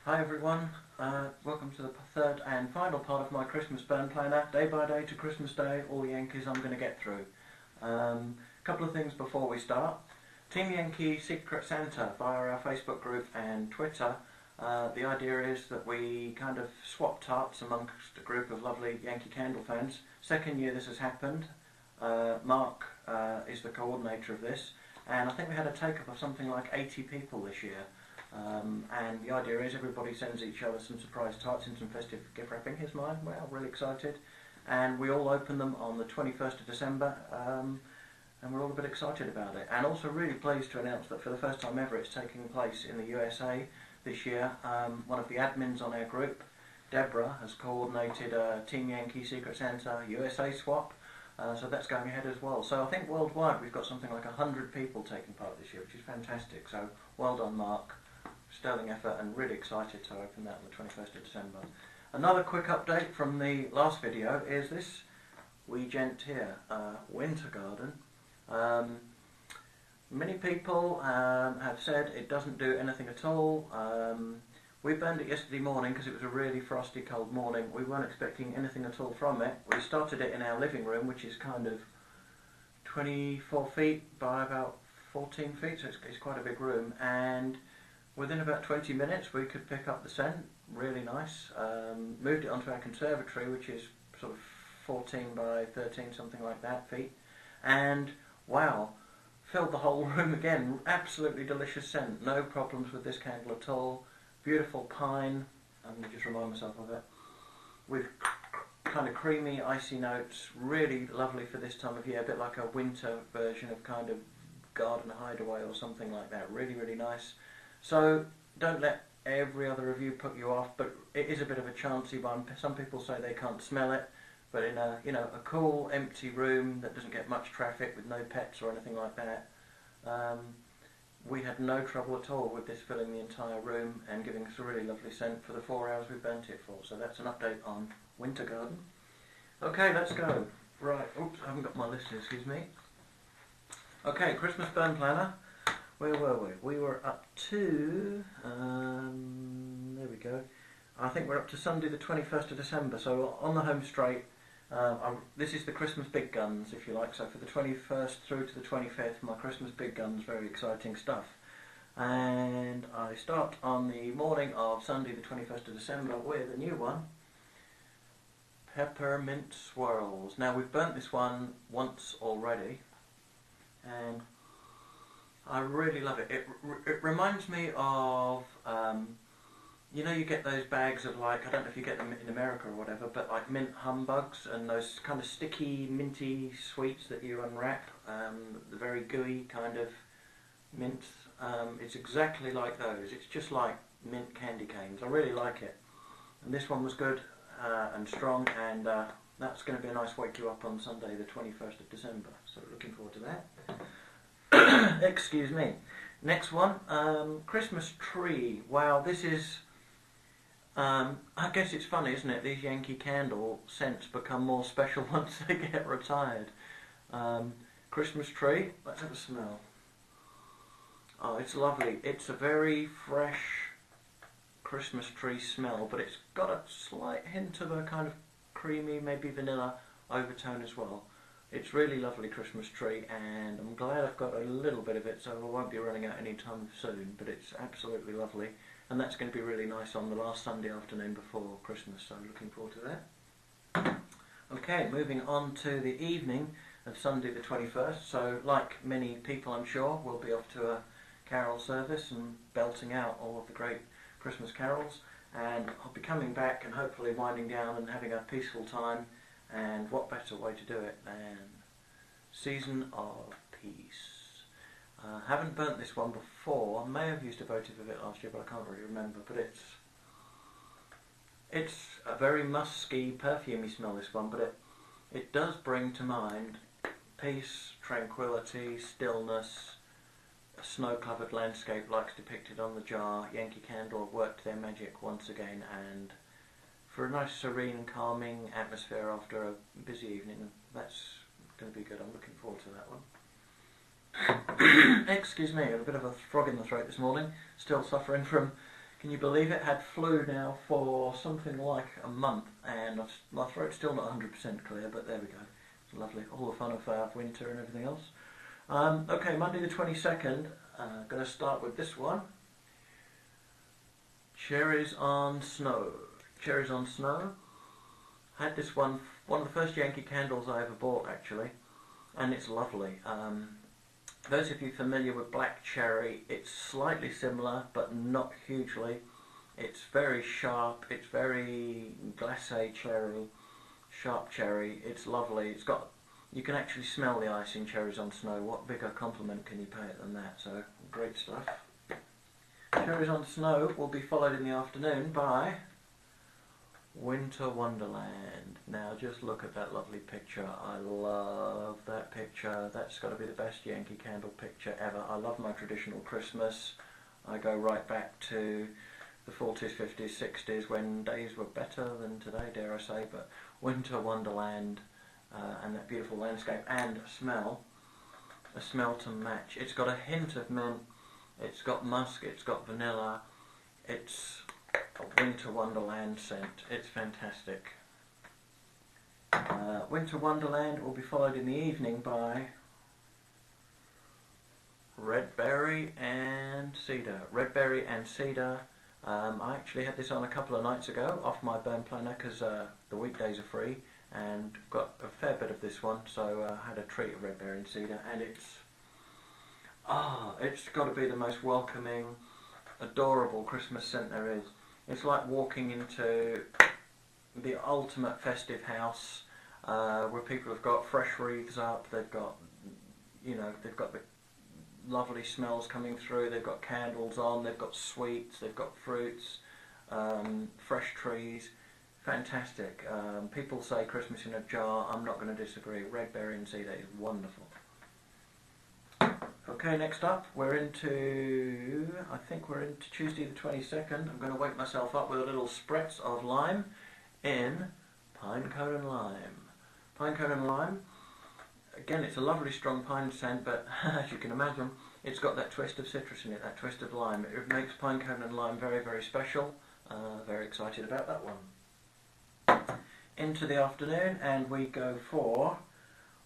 Hi everyone, welcome to the third and final part of my Christmas burn planner, day by day to Christmas Day, all Yankees I'm going to get through. Couple of things before we start. Team Yankee Secret Santa via our Facebook group and Twitter. The idea is that we kind of swap tarts amongst a group of lovely Yankee Candle fans. Second year this has happened. Mark is the coordinator of this, and I think we had a take-up of something like 80 people this year. And the idea is everybody sends each other some surprise tarts in some festive gift wrapping. Here's mine. Well, really excited. And we all open them on the 21st of December, and we're all a bit excited about it. And also really pleased to announce that for the first time ever it's taking place in the USA this year. One of the admins on our group, Deborah, has coordinated a Team Yankee Secret Santa USA swap. So that's going ahead as well. So I think worldwide we've got something like 100 people taking part this year, which is fantastic. So well done, Mark. Sterling effort, and really excited to open that on the 21st of December. Another quick update from the last video is this wee gent here, Winter Garden. Many people have said it doesn't do anything at all. We burned it yesterday morning because it was a really frosty cold morning. We weren't expecting anything at all from it. We started it in our living room, which is kind of 24 feet by about 14 feet, so it's quite a big room, and within about 20 minutes we could pick up the scent, really nice. Moved it onto our conservatory, which is sort of 14 by 13, something like that, feet, and wow, filled the whole room again. Absolutely delicious scent, no problems with this candle at all. Beautiful pine, I'm going to just remind myself of it, with kind of creamy, icy notes, really lovely for this time of year, a bit like a winter version of kind of garden hideaway or something like that. Really, really nice. So don't let every other review put you off, but it is a bit of a chancy one. Some people say they can't smell it, but in a a cool, empty room that doesn't get much traffic with no pets or anything like that, we had no trouble at all with this filling the entire room and giving us a really lovely scent for the 4 hours we burnt it for. So that's an update on Winter Garden. Okay, let's go. Right, oops, I haven't got my list here, excuse me. Okay, Christmas burn planner. Where were we? We were up to, there we go, I think we're up to Sunday the 21st of December, so on the home straight. This is the Christmas big guns, if you like, so for the 21st through to the 25th, my Christmas big guns, very exciting stuff. And I start on the morning of Sunday the 21st of December with a new one, Peppermint Swirls. Now we've burnt this one once already, and I really love it. It reminds me of, you get those bags of, like, I don't know if you get them in America or whatever, but like mint humbugs and those kind of sticky, minty sweets that you unwrap, the very gooey kind of mint. It's exactly like those. It's just like mint candy canes. I really like it. And this one was good and strong, and that's going to be a nice wake you up on Sunday the 21st of December. So looking forward to that. Excuse me. Next one, Christmas tree. Wow, this is, I guess it's funny, isn't it? These Yankee Candle scents become more special once they get retired. Christmas tree, let's have a smell. Oh, it's lovely. It's a very fresh Christmas tree smell, but it's got a slight hint of a kind of creamy, maybe vanilla overtone as well. It's really lovely Christmas tree, and I'm glad I've got a little bit of it, so I won't be running out anytime soon, but it's absolutely lovely, and that's going to be really nice on the last Sunday afternoon before Christmas, so looking forward to that. Okay, moving on to the evening of Sunday the 21st, so like many people I'm sure, we'll be off to a carol service and belting out all of the great Christmas carols, and I'll be coming back and hopefully winding down and having a peaceful time. And what better way to do it than Season of Peace. Haven't burnt this one before. I may have used a votive of it last year, but I can't really remember. But it's a very musky, perfumey smell, this one, but it does bring to mind peace, tranquility, stillness, a snow-covered landscape like depicted on the jar. Yankee Candle have worked their magic once again, and for a nice, serene, calming atmosphere after a busy evening, that's going to be good. I'm looking forward to that one. Excuse me, I had a bit of a frog in the throat this morning. Still suffering from Can you believe it? Had flu now for something like a month, and my throat's still not 100% clear, but there we go. It's lovely. All the fun of winter and everything else. Okay, Monday the 22nd, going to start with this one. Cherries on Snow. Cherries on Snow. Had this one of the first Yankee candles I ever bought, actually, and it's lovely. Those of you familiar with black cherry, it's slightly similar, but not hugely. It's very sharp, it's very glacé cherry, sharp cherry. It's lovely. It's got, you can actually smell the ice in Cherries on Snow. What bigger compliment can you pay it than that? So, great stuff. Cherries on Snow will be followed in the afternoon by Winter Wonderland. Now just look at that lovely picture. I love that picture. That's got to be the best Yankee candle picture ever. I love my traditional Christmas. I go right back to the 40s, 50s, 60s when days were better than today, dare I say, but Winter Wonderland and that beautiful landscape and a smell to match. It's got a hint of mint, it's got musk, it's got vanilla, it's a Winter Wonderland scent. It's fantastic. Winter Wonderland will be followed in the evening by Red Berry and Cedar. Red Berry and Cedar. I actually had this on a couple of nights ago off my burn planner because the weekdays are free, and got a fair bit of this one, so I had a treat of Red Berry and Cedar, and it's got to be the most welcoming, adorable Christmas scent there is. It's like walking into the ultimate festive house where people have got fresh wreaths up, they've got, they've got the lovely smells coming through, they've got candles on, they've got sweets, they've got fruits, fresh trees. Fantastic. People say Christmas in a jar. I'm not going to disagree. Red Berry and Cedar is wonderful. Okay, next up, I think we're into Tuesday the 22nd. I'm going to wake myself up with a little spritz of lime in Pine Cone and Lime. Pine Cone and Lime, again, it's a lovely strong pine scent, but as you can imagine, it's got that twist of citrus in it, that twist of lime. It makes Pine Cone and Lime very, very special. Very excited about that one. Into the afternoon, and we go for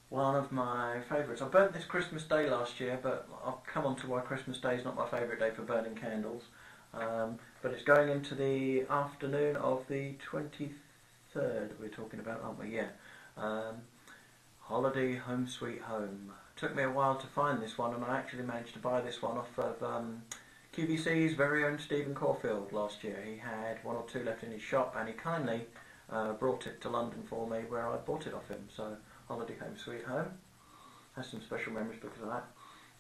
one of my favourites. I burnt this Christmas Day last year, but I'll come on to why Christmas Day is not my favourite day for burning candles. But it's going into the afternoon of the 23rd we're talking about, aren't we? Yeah. Holiday Home Sweet Home. Took me a while to find this one, and I actually managed to buy this one off of QVC's very own Stephen Caulfield last year. He had one or two left in his shop, and he kindly brought it to London for me, where I bought it off him. So Holiday Home Sweet Home has some special memories because of that.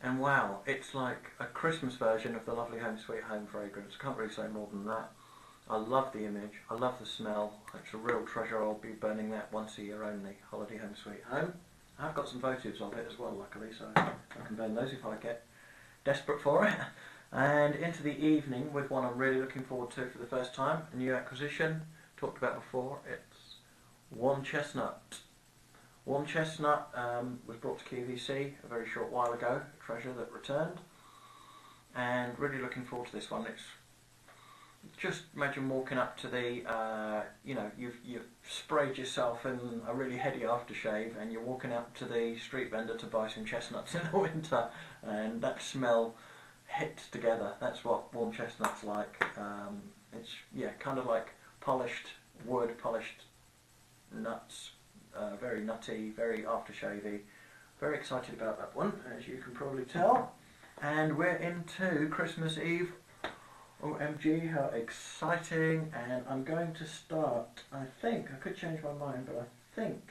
And wow, it's like a Christmas version of the lovely Home Sweet Home fragrance. Can't really say more than that. I love the image, I love the smell. It's a real treasure. I'll be burning that once a year only. Holiday Home Sweet Home. I've got some votives of it as well, luckily, so I can burn those if I get desperate for it. And into the evening with one I'm really looking forward to for the first time, a new acquisition, talked about before. It's Warm Chestnut. Warm Chestnut was brought to QVC a very short while ago, a treasure that returned, and really looking forward to this one. It's just imagine walking up to the, you've sprayed yourself in a really heady aftershave, and you're walking up to the street vendor to buy some chestnuts in the winter, and that smell hits together. That's what Warm Chestnut's like. It's kind of like polished wood, polished nuts. Very nutty, very aftershavey. Very excited about that one, as you can probably tell. And we're into Christmas Eve. OMG, how exciting. And I'm going to start, I think, I could change my mind, but I think,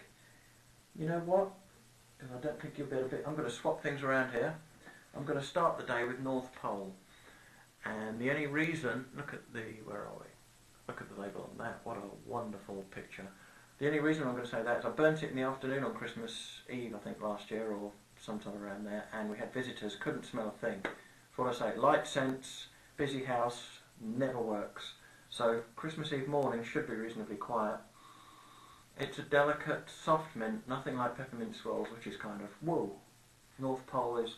you know what? Because I don't think you'll be able to, I'm going to swap things around here. I'm going to start the day with North Pole. And the only reason, where are we? Look at the label on that. What a wonderful picture. The only reason I'm going to say that is I burnt it in the afternoon on Christmas Eve, I think last year, or sometime around there, and we had visitors, couldn't smell a thing. That's what I say, light scents, busy house, never works. So Christmas Eve morning should be reasonably quiet. It's a delicate, soft mint, nothing like Peppermint Swirls, which is kind of, whoa. North Pole is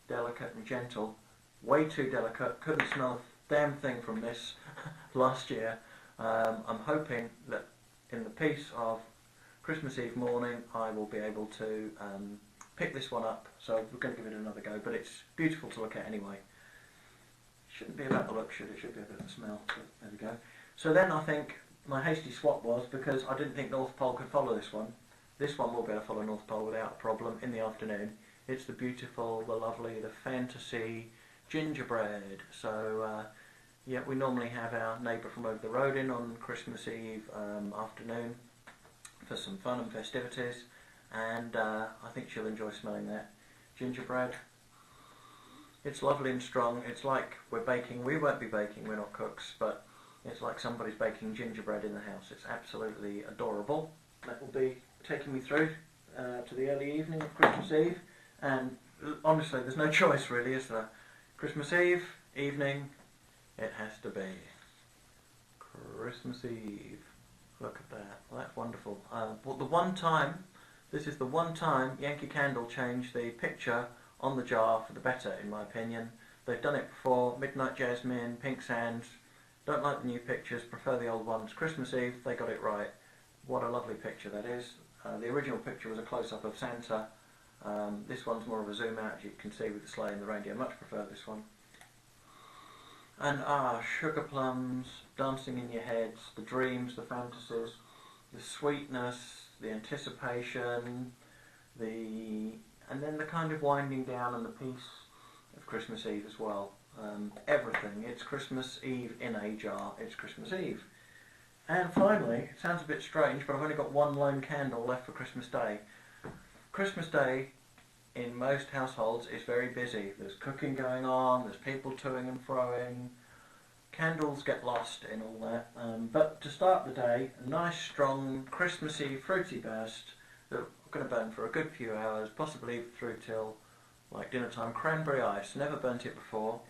delicate and gentle, way too delicate, couldn't smell a damn thing from this. last year. I'm hoping that in the peace of Christmas Eve morning I will be able to pick this one up, so we're going to give it another go, but it's beautiful to look at anyway. Shouldn't be about the look, should it? Should be about the smell. So there we go. So then I think my hasty swap was, because I didn't think North Pole could follow this one. This one will be able to follow North Pole without a problem in the afternoon. It's the beautiful, the lovely, the fantasy Gingerbread. So yeah, we normally have our neighbour from over the road in on Christmas Eve afternoon for some fun and festivities, and I think she'll enjoy smelling that gingerbread. It's lovely and strong. It's like we're baking. We won't be baking, we're not cooks, but it's like somebody's baking gingerbread in the house. It's absolutely adorable. That will be taking me through to the early evening of Christmas Eve, and honestly there's no choice really, is there? Christmas Eve, evening, it has to be. Christmas Eve. Look at that. Well, that's wonderful. But the one time, this is the one time Yankee Candle changed the picture on the jar for the better, in my opinion. They've done it before. Midnight Jasmine, Pink Sands. Don't like the new pictures, prefer the old ones. Christmas Eve, they got it right. What a lovely picture that is. The original picture was a close-up of Santa. This one's more of a zoom out, as you can see, with the sleigh and the reindeer. Much prefer this one. And sugar plums, dancing in your heads, the dreams, the fantasies, the sweetness, the anticipation, and then the kind of winding down and the peace of Christmas Eve as well. Everything. It's Christmas Eve in a jar. It's Christmas Eve. And finally, it sounds a bit strange, but I've only got one lone candle left for Christmas Day. Christmas Day in most households is very busy. There's cooking going on, there's people toing and froing, candles get lost in all that. But to start the day, a nice strong Christmassy fruity burst that we're going to burn for a good few hours, possibly through till like dinner time. Cranberry ice, never burnt it before.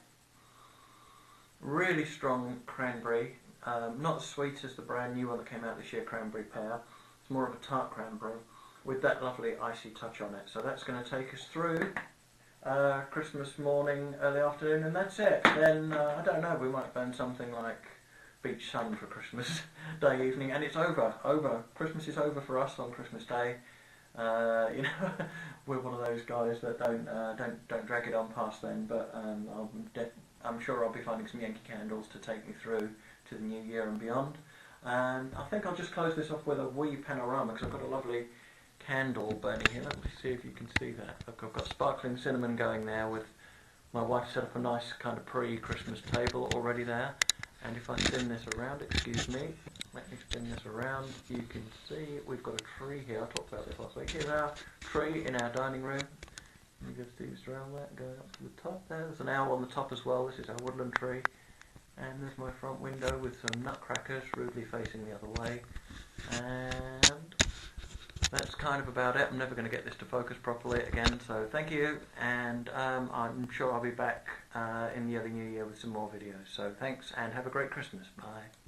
Really strong cranberry, not as sweet as the brand new one that came out this year, cranberry pear. It's more of a tart cranberry with that lovely icy touch on it. So that's going to take us through Christmas morning, early afternoon, and that's it. Then, I don't know, we might burn something like beach sun for Christmas Day evening, and it's over. Christmas is over for us on Christmas Day. You know, we're one of those guys that don't drag it on past then, but I'm sure I'll be finding some Yankee candles to take me through to the new year and beyond. And I think I'll just close this off with a wee panorama, because I've got a lovely candle burning here. Let me see if you can see that. Look, I've got sparkling cinnamon going there, with my wife set up a nice kind of pre-Christmas table already there. And if I spin this around, excuse me, let me spin this around, you can see we've got a tree here. I talked about this last week. Here's our tree in our dining room. You can see this around that going up to the top there. There's an owl on the top as well. This is our woodland tree. And there's my front window with some nutcrackers rudely facing the other way. And that's kind of about it. I'm never going to get this to focus properly again, so thank you, and I'm sure I'll be back in the early new year with some more videos. So thanks, and have a great Christmas. Bye.